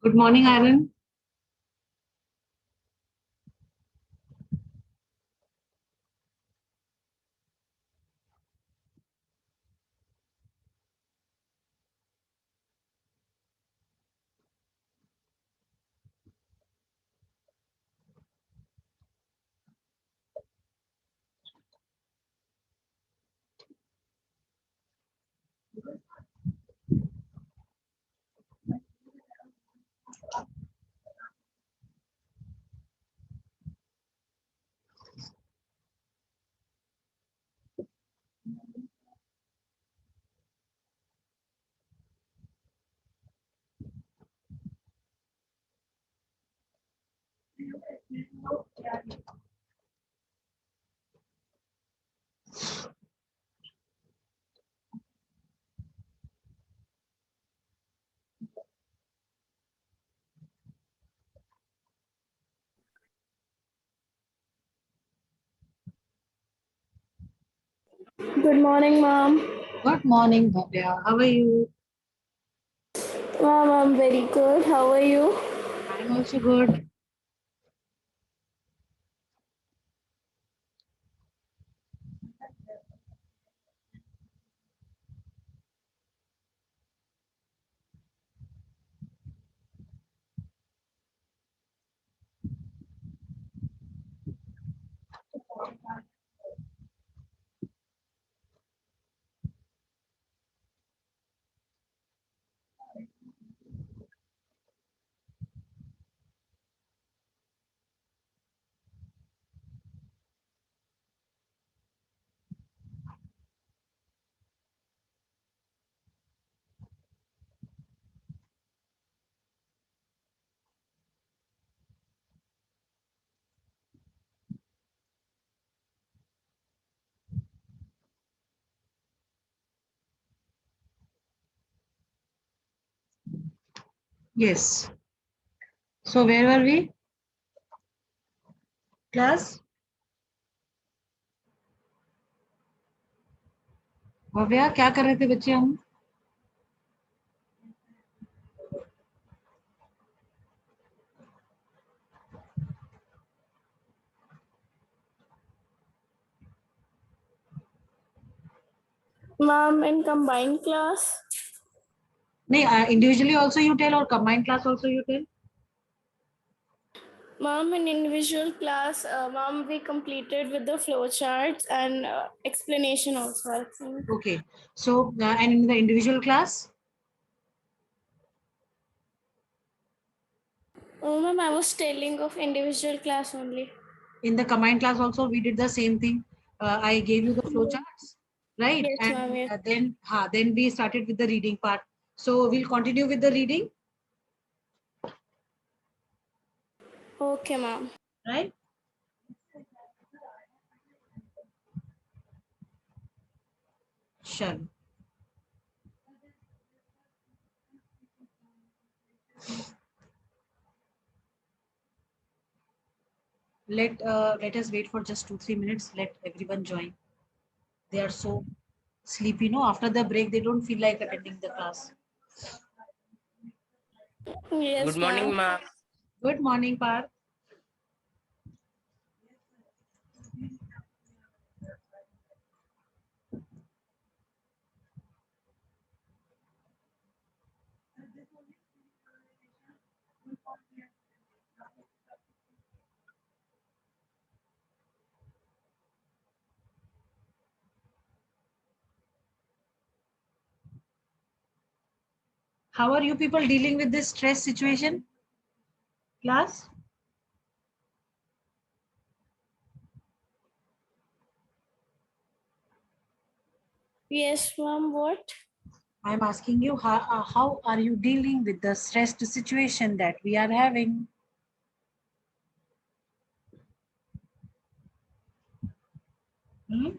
Good morning, Aaron. Good morning, ma'am. Good morning, Bhavya. How are you? Ma'am, I'm very good. How are you? I'm also good. Yes. So where were we? Class? Bhavya क्या कर रहे थे बच्चे हम? Ma'am, in combined class? नहीं, individually also you tell or combined class also you tell? Ma'am, in individual class, ma'am, we completed with the flow charts and explanation also, I think. Okay. So and in the individual class? Oh, ma'am, I was telling of individual class only. In the combined class also we did the same thing. I gave you the flow charts, right? Yes, ma'am. And Yes. then we started with the reading part. So we'll continue with the reading, Okay, ma'am. right? Sure. Let us wait for just 2-3 minutes. Let everyone join. They are so sleepy, no? After the break, they don't feel like attending the class. Yes, Good morning, ma'am. ma'am. Good morning, Par. How are you people dealing with this stress situation? Class? Yes, ma'am. What? I'm asking you, how are you dealing with the stressed situation that we are having? Hmm?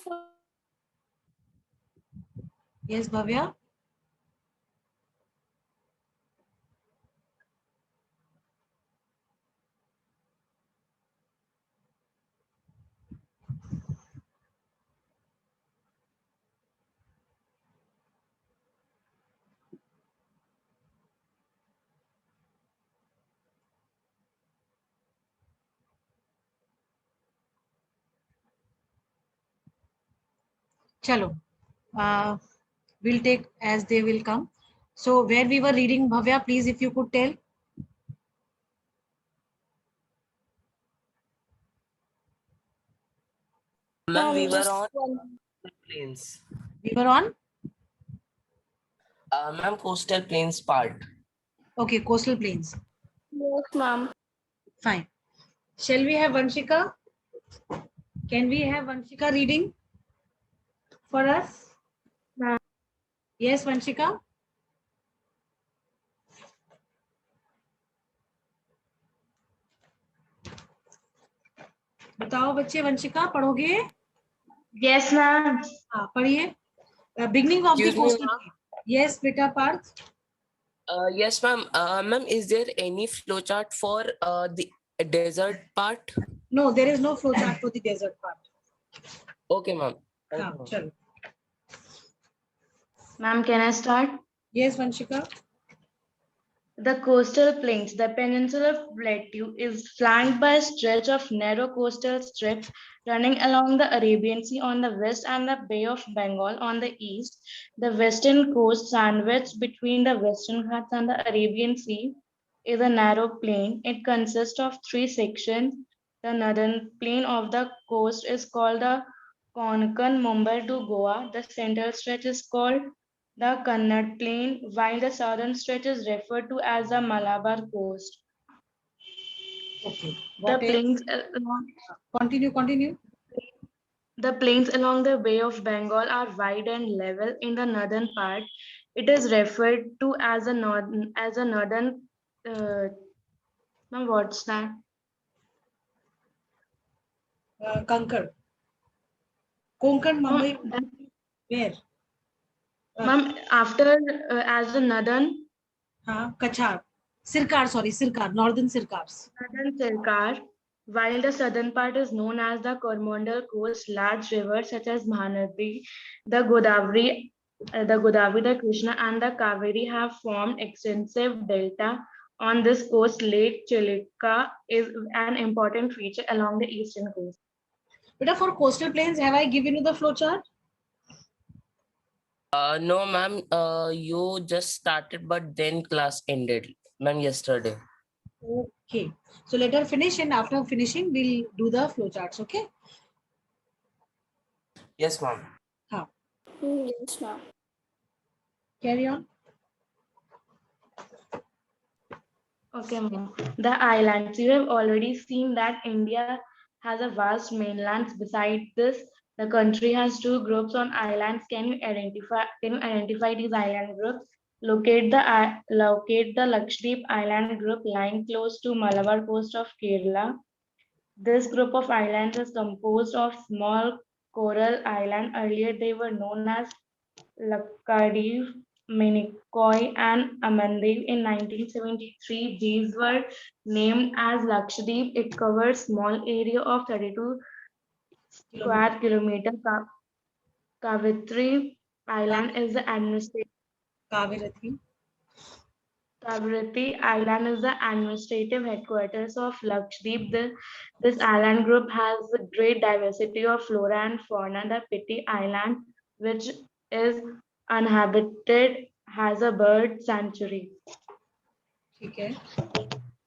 For Yes, Bhavya? Chalo. We'll take as they will come. So where we were reading, Bhavya, please, if you could tell. Ma'am, we were just on one. plains. We were on. Ma'am, coastal plains part. Okay, coastal plains. Yes, ma'am. Fine. Shall we have Vanshika? Can we have Vanshika reading for us? Ma'am. Yes, Vanshika. बताओ बच्चे, वंशिका पढ़ोगे? Yes, ma'am. हाँ, पढ़िए. Beginning of the Excuse me, coastal ma'am. plain. Yes, बेटा Parth. Yes, ma'am. Ma'am, is there any flowchart for the desert part? No, there is no flowchart for the desert part. Okay, ma'am. Thank हाँ, you, ma'am. चलो. Ma'am, can I start? Yes, Vanshika. The coastal plains, the peninsular plateau, is flanked by a stretch of narrow coastal strips running along the Arabian Sea on the west and the Bay of Bengal on the east. The western coast, sandwiched between the Western Ghats and the Arabian Sea, is a narrow plain. It consists of three sections. The northern plain of the coast is called the Konkan, Mumbai to Goa. The central stretch is called the Kannad Plain, while the southern stretch is referred to as the Malabar Coast. Okay. The What else? plains along Continue. the plains along the Bay of Bengal are wide and level in the northern part. It is referred to as a northern. Ma'am, what's that? Kankar. Konkan, Mumbai. Ma'am, Where? ma'am, after as the northern हाँ, Kachar. Sirkar, sorry, Sirkar. Northern Sirkars. Southern Sirkar, while the southern part is known as the Coromandel Coast, large rivers such as Mahanadi, the Godavari, the Krishna, and the Kaveri have formed extensive delta. On this coast, Lake Chilika is an important feature along the eastern coast. Beta, for coastal plains, have I given you the flowchart? No, ma'am. You just started, but then class ended, ma'am, yesterday. Okay. So let her finish, and after finishing, we'll do the flowcharts. Okay. Yes, ma'am. हाँ. Yes, ma'am. Carry on. Okay, ma'am. The islands. You have already seen that India has a vast mainland. Besides this, the country has two groups on islands. Can you identify these island groups? Locate the Lakshadweep Island group lying close to Malabar coast of Kerala. This group of islands is composed of small coral islands. Earlier they were known as Lakshadweep, Minicoy, and Amandeep. In 1973, these were named as Lakshadweep. It covers small area of 32 square kilometer. Kavitri Island is the Kavirathi. Kavitri Island is the administrative headquarters of Lakshadweep. This island group has a great diversity of flora and fauna. The Piti Island, which is uninhabited, has a bird sanctuary. Okay.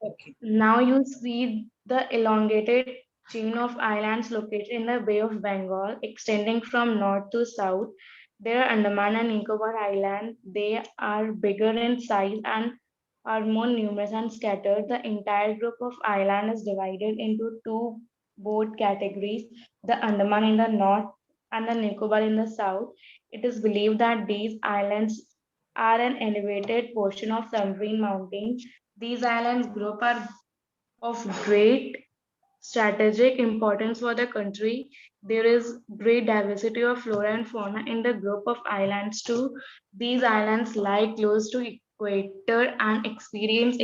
Okay. Now you see the elongated chain of islands located in the Bay of Bengal, extending from north to south. There are Andaman and Nicobar Islands. They are bigger in size and are more numerous and scattered. The entire group of islands is divided into two boat categories, the Andaman in the north and the Nicobar in the south. It is believed that these islands are an elevated portion of submarine mountain. These islands group are of great strategic importance for the country. There is great diversity of flora and fauna in the group of islands too. These islands lie close to equator and experience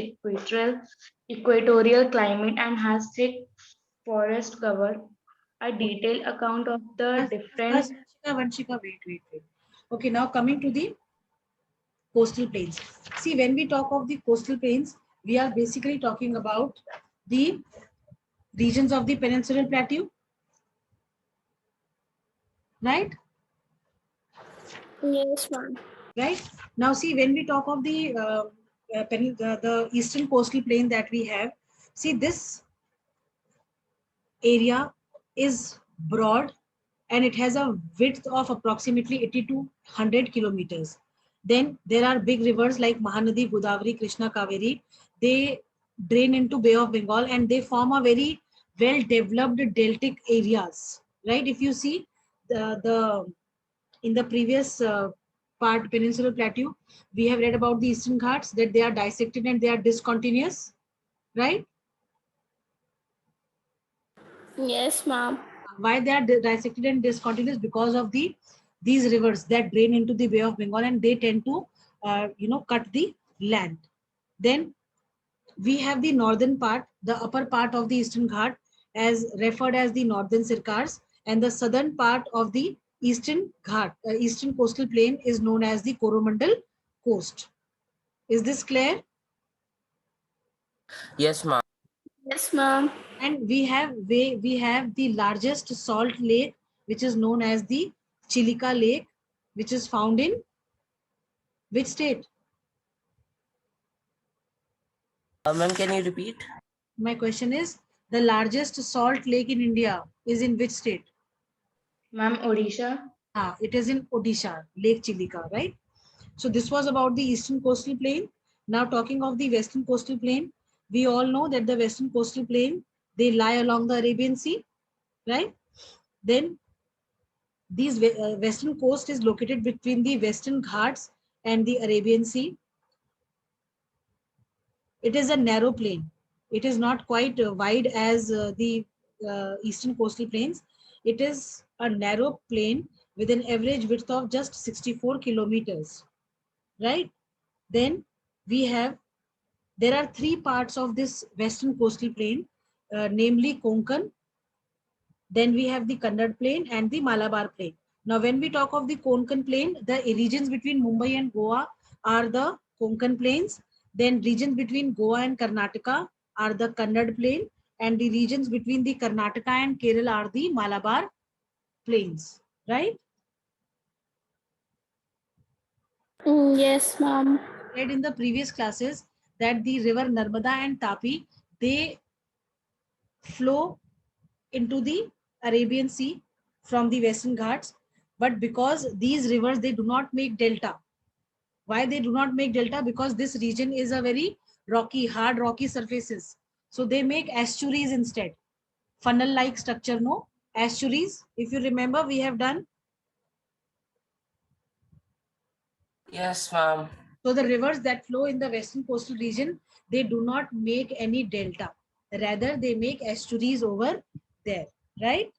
equatorial climate and has thick forest cover. A detailed account of the different Vanshika, wait. Okay, now coming to the coastal plains. See, when we talk of the coastal plains, we are basically talking about the regions of the peninsular plateau, right? Yes, ma'am. Right? Now see, when we talk of the eastern coastal plain that we have, see this area is broad and it has a width of approximately 80 to 100 kilometers. Then there are big rivers like Mahanadi, Godavari, Krishna, Kaveri. They drain into Bay of Bengal and they form a very well developed deltic areas, right? If you see the in the previous part, Peninsular Plateau, we have read about the Eastern Ghats, that they are dissected and they are discontinuous, right? Yes, ma'am. Why they are dissected and discontinuous? Because of these rivers that drain into the Bay of Bengal and they tend to cut the land. Then we have the northern part, the upper part of the Eastern Ghat, as referred as the northern Sirkars, and the southern part of the Eastern Ghat, Eastern coastal plain, is known as the Coromandel coast. Is this clear? Yes, ma'am. Yes, ma'am. And we have the largest salt lake, which is known as the Chilika Lake, which is found in which state? Ma'am, can you repeat? My question is, the largest salt lake in India is in which state? Ma'am, Odisha. It is in Odisha, Lake Chilika, right? So this was about the eastern coastal plain. Now talking of the western coastal plain, we all know that the western coastal plain, they lie along the Arabian Sea, right? Then these western coast is located between the Western Ghats and the Arabian Sea. It is a narrow plain. It is not quite wide as the eastern coastal plains. It is a narrow plain with an average width of just 64 kilometers, right? Then we have, there are three parts of this western coastal plain, namely Konkan. Then we have the Kannada plain and the Malabar plain. Now, when we talk of the Konkan plain, the regions between Mumbai and Goa are the Konkan plains. Then regions between Goa and Karnataka are the Kannada plain, and the regions between the Karnataka and Kerala are the Malabar plains, right? Yes, ma'am. Read in the previous classes that the river Narmada and Tapi, they flow into the Arabian Sea from the Western Ghats. But because these rivers, they do not make delta. Why they do not make delta? Because this region is a very rocky, hard rocky surfaces. So they make estuaries instead. Funnel-like structure, no? Estuaries. If you remember, we have done. Yes, ma'am. So the rivers that flow in the western coastal region, they do not make any delta. Rather, they make estuaries over there, right?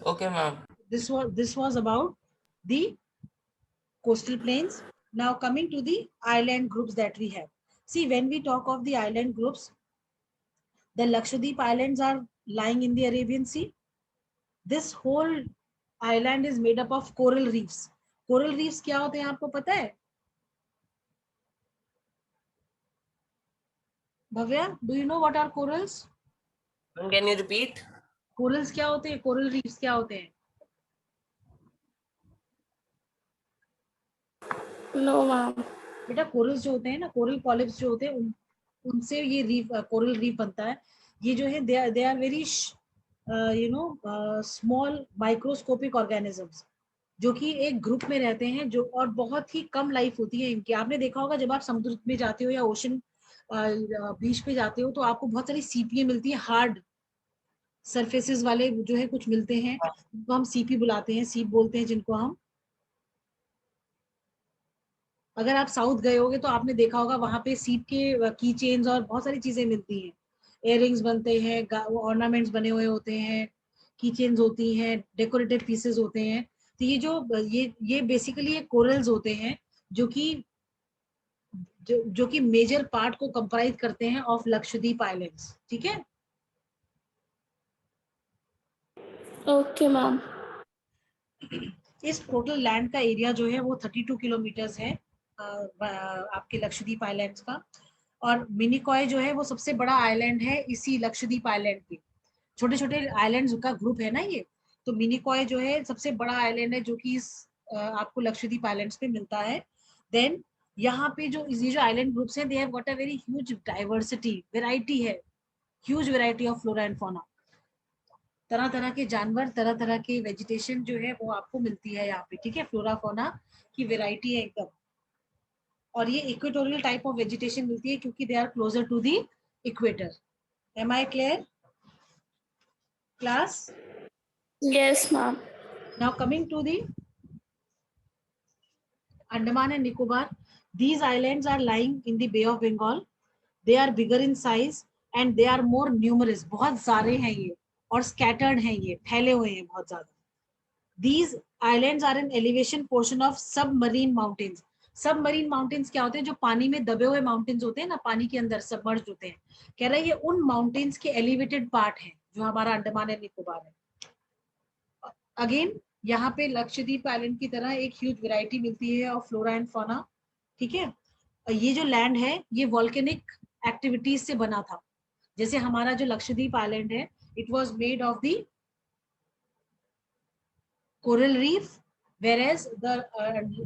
Okay, ma'am. This was about the coastal plains. Now coming to the island groups that we have. See, when we talk of the island groups, the Lakshadweep Islands are lying in the Arabian Sea. This whole island is made up of coral reefs. Coral reefs क्या होते हैं आपको पता है? Bhavya, do you know what are corals? Ma'am, can you repeat? Corals क्या होते हैं? Coral reefs क्या होते हैं? No, ma'am. बेटा कोरल्स जो होते हैं ना, कोरल पॉलिप्स जो होते हैं, उनसे ये रीफ, कोरल रीफ बनता है. ये जो है they are very small microscopic organisms, जो कि एक ग्रुप में रहते हैं, जो और बहुत ही कम लाइफ होती है इनकी. आपने देखा होगा जब आप समुद्र में जाते हो या ओशन बीच पे जाते हो, तो आपको बहुत सारी सीपियां मिलती है, हार्ड सरफेसेस वाले जो है कुछ मिलते हैं, उनको हम सीपी बुलाते हैं, सीप बोलते हैं जिनको हम. अगर आप साउथ गए होगे तो आपने देखा होगा वहां पे सीप के की चेन्स और बहुत सारी चीजें मिलती हैं. इयररिंग्स बनते हैं, ऑर्नामेंट्स बने हुए होते हैं, की चेन्स होती हैं, डेकोरेटिव पीसेस होते हैं. तो ये बेसिकली कोरल्स होते हैं, जो कि मेजर पार्ट को कंप्राइज करते हैं ऑफ लक्षद्वीप आइलैंड्स. ठीक है. Okay, ma'am. इस टोटल लैंड का एरिया जो है वो 32 किलोमीटर्स है आपके लक्षद्वीप आइलैंड्स का. और मिनिकॉय जो है वो सबसे बड़ा आइलैंड है इसी लक्षद्वीप आइलैंड पे. छोटे छोटे आइलैंड्स का ग्रुप है ना ये। तो मिनिकॉय जो है सबसे बड़ा आइलैंड है जो कि इस आपको लक्षद्वीप आइलैंड्स पे मिलता है। देन यहाँ पे जो ये जो आइलैंड ग्रुप्स हैं, they have got a very huge diversity, variety है, huge variety of flora and fauna. तरह तरह के जानवर, तरह तरह के वेजिटेशन जो है वो आपको मिलती है यहाँ पे, ठीक है। फ्लोरा फौना की वेराइटी है एकदम। और ये इक्वेटोरियल टाइप ऑफ वेजिटेशन मिलती है क्योंकि they are closer to the equator. Am I clear class? Yes, ma'am. Now coming to the Andaman and Nicobar, these islands are lying in the Bay of Bengal. They are bigger in size and they are more numerous. बहुत सारे हैं ये और scattered हैं, ये फैले हुए हैं बहुत ज्यादा। These islands are an elevation portion of submarine mountains. Submarine mountains क्या होते हैं? जो पानी में दबे हुए माउंटेन्स होते हैं ना, पानी के अंदर सबमर्ज होते हैं। कह रहा है ये उन माउंटेन्स के एलिवेटेड पार्ट है जो हमारा अंडमान एंड निकोबार है। अगेन यहाँ पे लक्षद्वीप आइलैंड की तरह एक ह्यूज वैरायटी मिलती है ऑफ फ्लोरा एंड फौना, ठीक है। ये जो लैंड है ये वॉल्केनिक एक्टिविटीज से बना था। जैसे हमारा जो लक्षद्वीप आइलैंड है, it was made of the coral reef, whereas the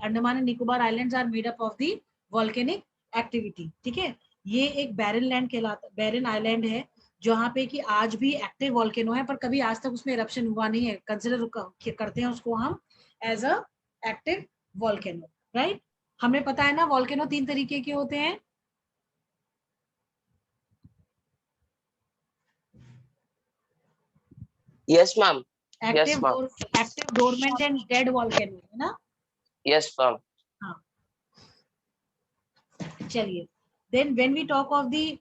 Andaman and Nicobar Islands are made up of the volcanic activity, ठीक है। ये एक बैरन लैंड कहलाता, बैरन आइलैंड है जहाँ पे कि आज भी एक्टिव वॉल्केनो है, पर कभी आज तक उसमें इरप्शन हुआ नहीं है। कंसिडर करते हैं उसको हम as a active volcano, right. हमें पता है ना वॉल्केनो 3 तरीके के होते हैं। Yes, ma'am. Active Yes, ma'am. Active dormant and dead volcano, है ना। Yes, ma'am. हाँ, चलिए। Then when we talk of the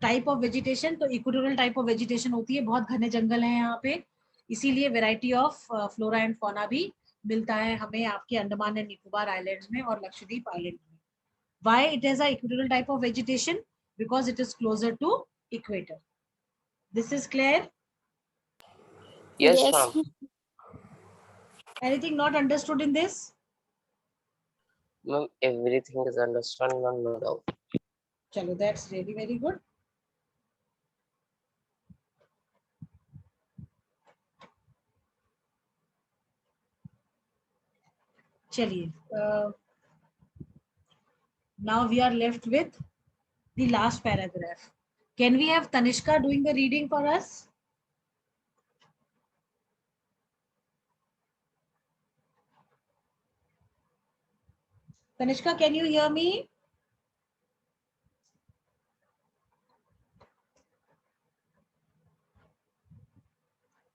type of vegetation, तो इक्वेटोरियल टाइप ऑफ वेजिटेशन होती है, बहुत घने जंगल हैं यहाँ पे, इसीलिए variety of flora and fauna भी मिलता है हमें आपके अंडमान एंड निकोबार आइलैंड्स में और लक्षद्वीप आइलैंड में। Why it is a equatorial type of vegetation? Because it is closer to equator. This is clear? Yes, Yes, ma'am. Anything not understood in this? Ma'am, everything is understood, ma'am, no doubt. चलो, that's really very good. चलिए, now we are left with the last paragraph. Can we have Tanishka doing the reading for us? Tanishka, can you hear me?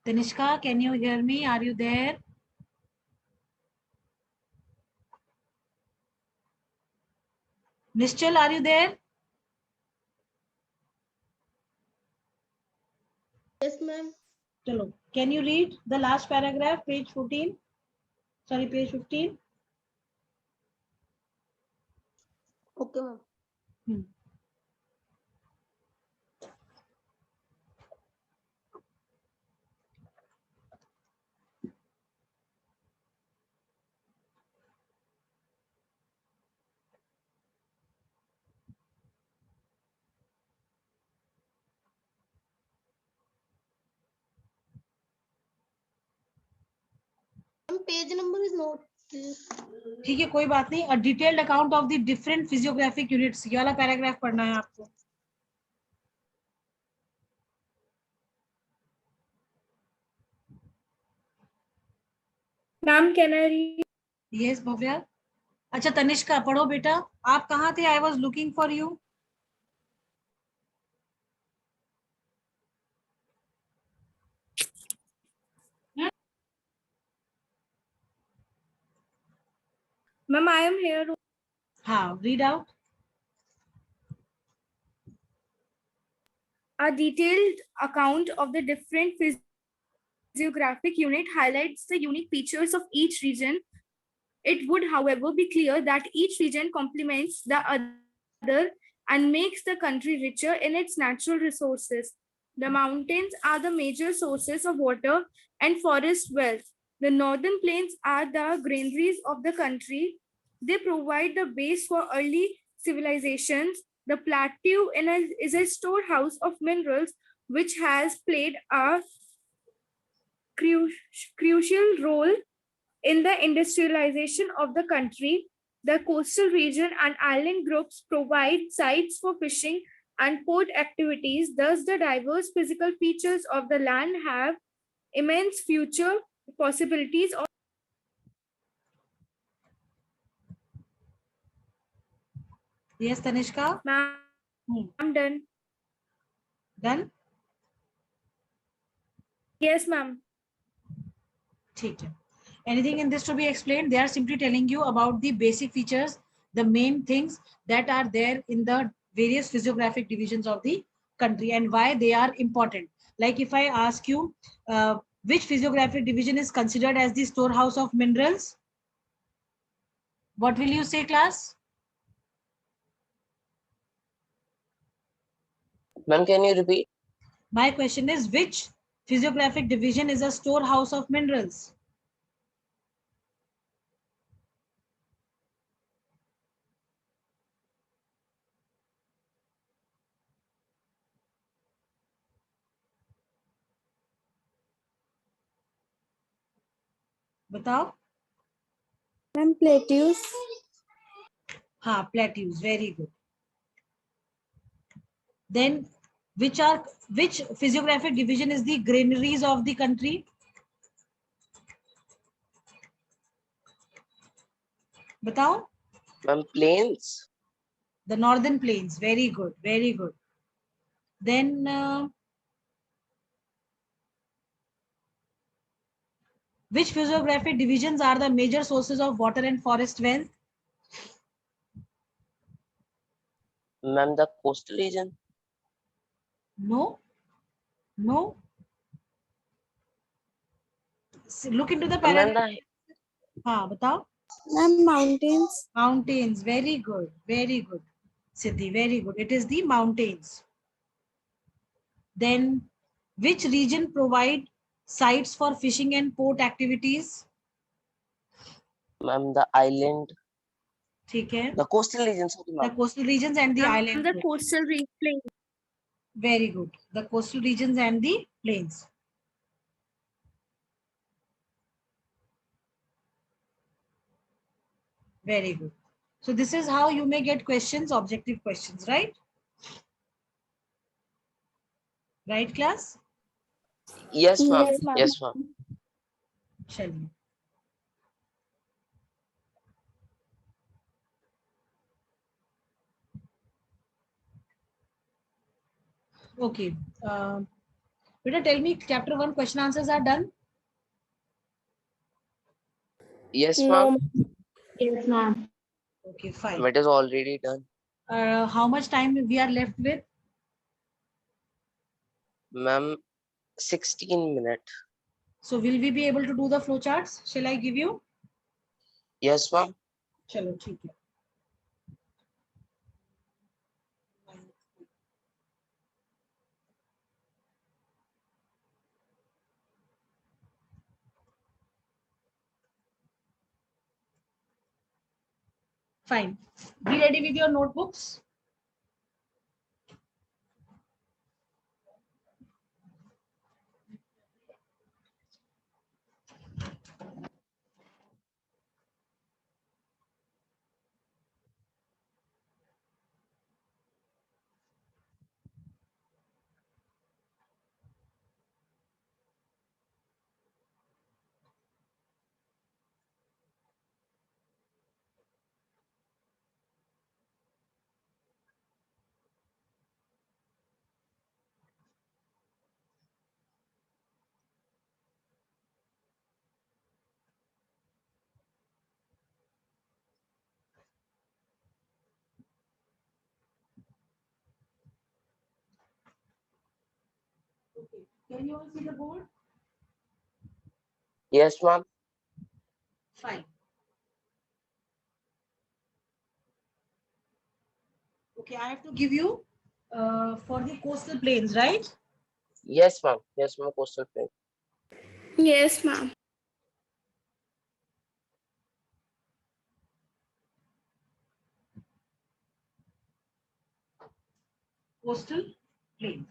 Tanishka, can you hear me? Are you there? Nischal, are you there? yes, ma'am. Chalo. Can you read the last paragraph, page 14? Sorry, page 15. Okay, ma'am. Page number is not. ठीक है, कोई बात नहीं। A detailed account of the different physiographic units, ये वाला paragraph पढ़ना है आपको। Ma'am, can I read? Yes Bhavya. अच्छा तनिष्का पढ़ो बेटा, आप कहाँ थे? I was looking for you. Ma'am, I am here. हाँ, read out. A detailed account of the different physiographic unit highlights the unique features of each region. It would, however, be clear that each region complements the other and makes the country richer in its natural resources. The mountains are the major sources of water and forest wealth. The northern plains are the granaries of the country. They provide the base for early civilizations. The plateau is a storehouse of minerals, which has played a crucial role in the industrialization of the country. The coastal region and island groups provide sites for fishing and port activities. Thus, the diverse physical features of the land have immense future possibilities. Yes, Tanishka? Ma'am, I'm done. Done? Yes, ma'am. ठीक है. Anything in this to be explained? They are simply telling you about the basic features, the main things that are there in the various physiographic divisions of the country and why they are important. Like if I ask you, which physiographic division is considered as the storehouse of minerals? What will you say, class? Ma'am, can you repeat? My question is, which physiographic division is a storehouse of minerals? बताओ. Ma'am, plateaus. हाँ, plateaus. Very good. Then which physiographic division is the granaries of the country? Batao? Ma'am, plains. The northern plains. Very good. Very good. Then which physiographic divisions are the major sources of water and forest wealth? Ma'am, the coastal region. No. No. Look into the Ma'am, paragraph. हाँ, बताओ. Ma'am, mountains. Mountains. Very good. Very good. Siddhi, very good. It is the mountains. Then which region provide sites for fishing and port activities? ma'am, the island. ठीक है. The coastal regions. Sorry, The ma'am. coastal regions and the island. The coastal plains. Very good. The coastal regions and the plains. Very good. So this is how you may get questions, objective questions, right? Right, class? Yes, ma'am. Yes, ma'am. Yes, ma'am. चलिए. Okay. Beta, tell me, chapter 1 question answers are done? Yes, No. ma'am. Yes, ma'am. Okay, fine. It is already done. How much time we are left with? Ma'am, 16 minutes. So will we be able to do the flowcharts? Shall I give you? Yes, ma'am. चलो ठीक है. Fine. Be ready with your notebooks. Okay. Can you all see the board? Yes, ma'am. Fine. Okay, I have to give you for the coastal plains, right? Yes, ma'am. Yes, ma'am. Coastal plain. Yes, ma'am. Coastal plains.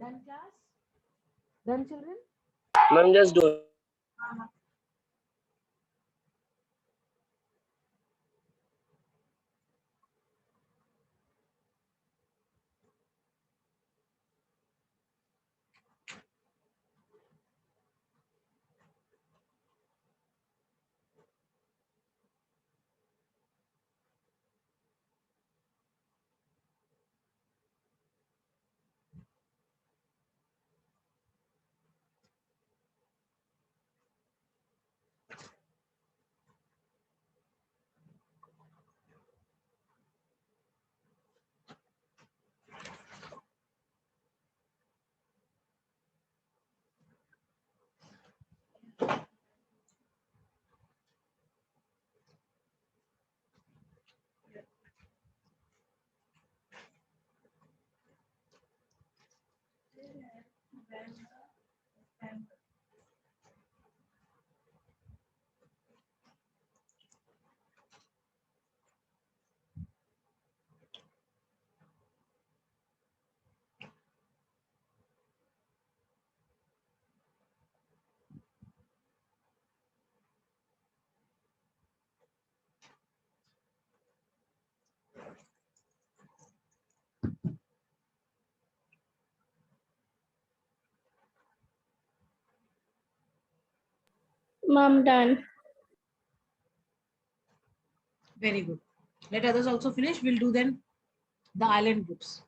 Done, class? Done, children? Ma'am, just do. Mom, done. Very good. Let others also finish. We'll do then the island groups.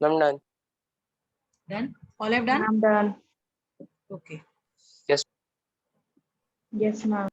Ma'am, done. Done? All have done? I'm done. Okay. Yes. Yes, ma'am.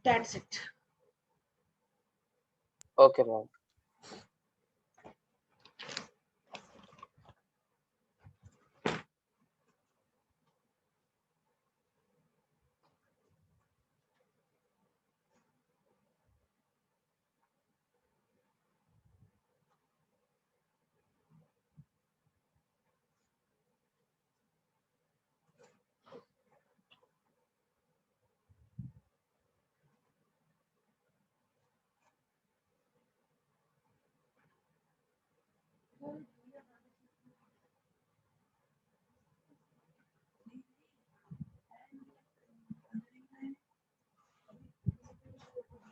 That's it. Okay, ma'am.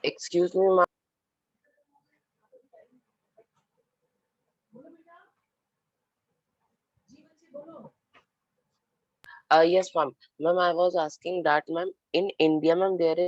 Excuse me, ma'am. Yes, ma'am. Ma'am, I was asking that, ma'am, in India, ma'am, there is